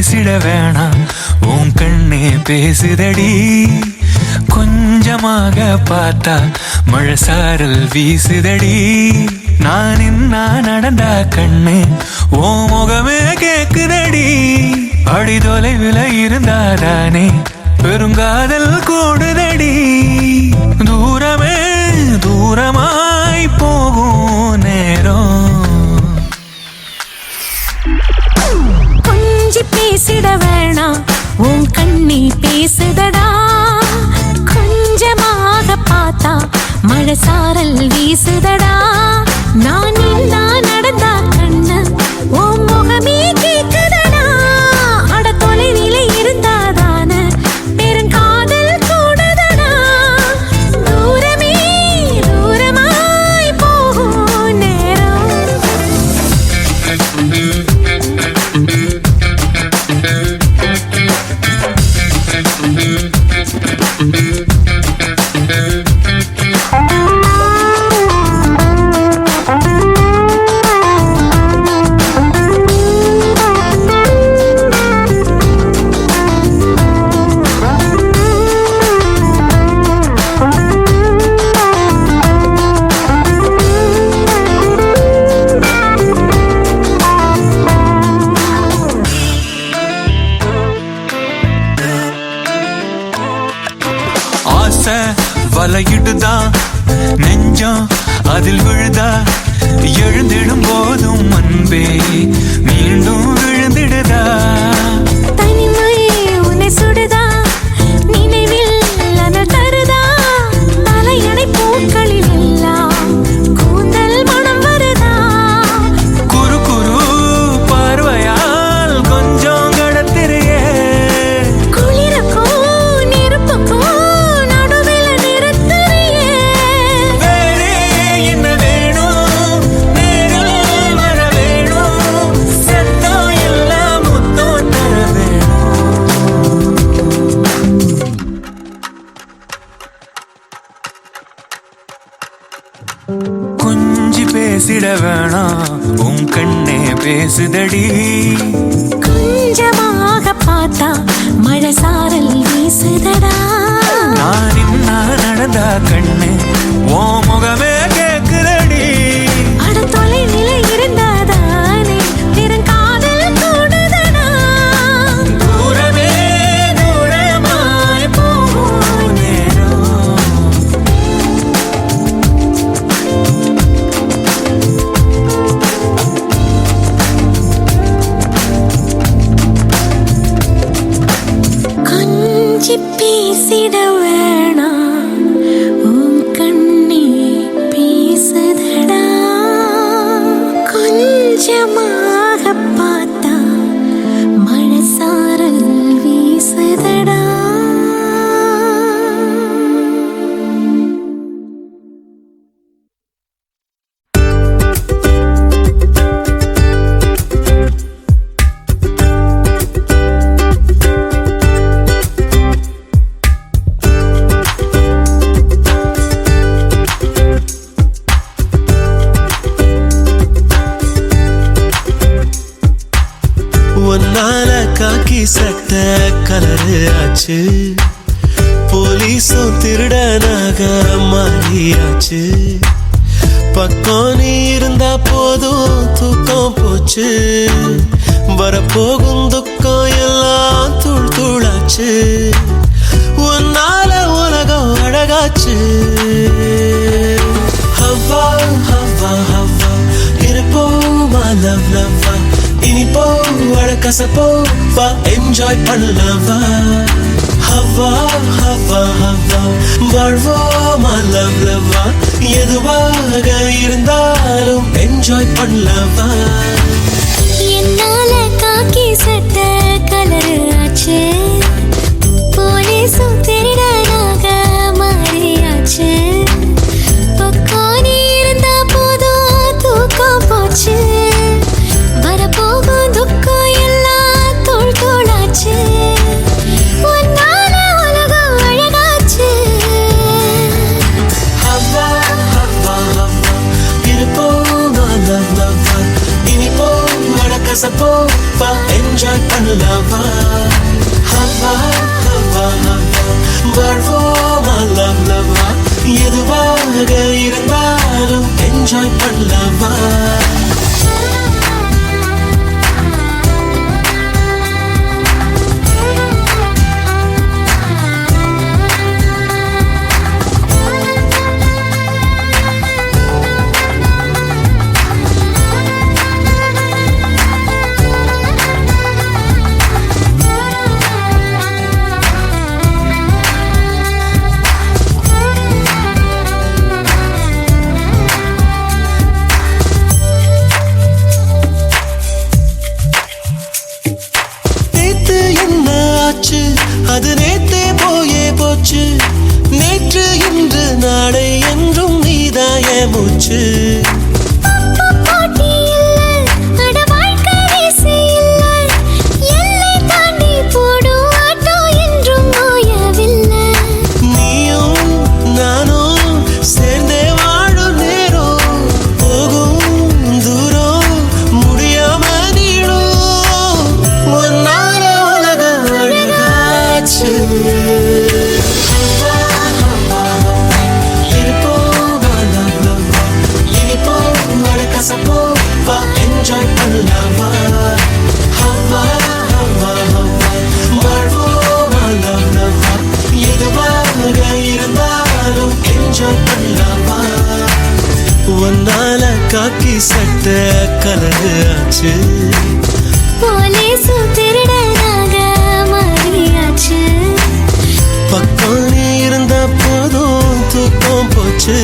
பேசிட வேணாம் உன் கண்ணே பேசுதடி கொஞ்சமாக பார்த்தா மழை சாரல் வீசுதடி நான் என்ன நடந்தா கண்ணு ஓ முகமே கேக்குதடி அடி தொலைவில் இருந்தாதானே பெருங்காதல் கூடுதடி தூரமே தூரமாய் போகும் நேரம் கொஞ்சி பேசிட வேணாம் உன் கண்ணி பேசுதடா கொஞ்சமாக பார்த்தா மழை சாரல் வீசுதடா நான் இல்லா நடந்தா கண்ணு உன் முகமே கேக்குதடா அட தொலைவில இருந்தாதான பெருங்காதல் கூடுதடா தூரமே தூரமாய் போகும் நேரம் வலையிடுதா நெஞ்சம் அதில் விழுதா எழுந்திடும் போதும் அன்பே மீண்டும் விழுந்திடுதா தனிமை உன்னை சுடுதா நினைவில் அனல் தருதா தலையணை பூக்களில் எல்லாம் கூந்தல் மனம் வருதா குறு குறு பார்வையால் கொஞ்சம் கடத்திரையே குளிருக்கும் நெருப்புக்கும் கொஞ்சி பேசிட வேணாம் உன் கண்ணே பேசுதடி கொஞ்சமாக பார்த்தா மழை சாரல் வீசுதடா நான் என்ன நடந்தா கண்ணு ஓ முகமே கேக்குதடி அட தொலைவில இருந்தாதானே பெருங்காதல் கூடுதடா தூரமே தூரமாய் போகும் நேரம் கொஞ்சி பேசிட வேணாம் உன் கண்ணே பேசுதடா கொஞ்சமாக பார்த்தா மழை சாரல் வீசுதடா ஒன்னால காக்கி சட்ட கலரு ஆச்சு போலீஸும் திருடனாக மாறியாச்சு பக்கம் நீ இருந்தா போதும் தூக்கம் போச்சு வரப்போகும் துக்கம் எல்லாம் தூள் தூளாச்சு ஒன்னால உலகம் அழகாச்சு ஹவ்வா ஹவ்வா ஹவ்வா இருப்போமா லவ் லவ்வா இனிப்போ அழகசப்போ வா என்ஜாய் பண்ணலவா ஹவ்வா ஹவ்வா ஹவ்வா வாழ்வோமா லவ் லவ்வா எதுவாக இருந்தாலும் என்ஜாய் பண்ணலவா என்னால காக்கி சட்ட கலரு ஆச்சு போலீஸும் திருடனாக மாறியாச்சு பக்கம் நீ இருந்தா போதும் தூக்கம் போச்சு வரப்போகும் துக்கம் எல்லாம் தோள் தோளாச்சு ஒன்னால உலகம் அழகாச்சு ஹவ்வா ஹவ்வா ஹவ்வா இருப்போமா லவ் லவ்வா இனிப்போ அழகசப்போ வா என்ஜாய் பண்ணலாமா ஹவ்வா ஹவ்வா ஹவ்வா வாழ்வோமா லவ் லவ்வா எதுவாக இருந்தாலும் என்ஜாய் பண்ணலாமா அது நேத்தே போயே போச்சு நேற்று இன்று நாளை என்றும் நீதாய மூச்சு நீயும் நானும் சேர்ந்தே வாழும் நேரம் போகும் தூரம் முடியாம நீடும் ஒன்னால உலகம் அழகாச்சு என்ஜாய் பண்ணலாமா ஹவ்வா ஹவ்வா ஹவ்வா வாழ்வோமா லவ் லவ்வா எதுவாக இருந்தாலும் என்ஜாய் பண்ணலாமா ஒன்னால காக்கி சட்ட கலரு ஆச்சு போலீஸும் திருடனாக மாறியாச்சு பக்கம் நீ இருந்த போதும் தூக்கம் போச்சு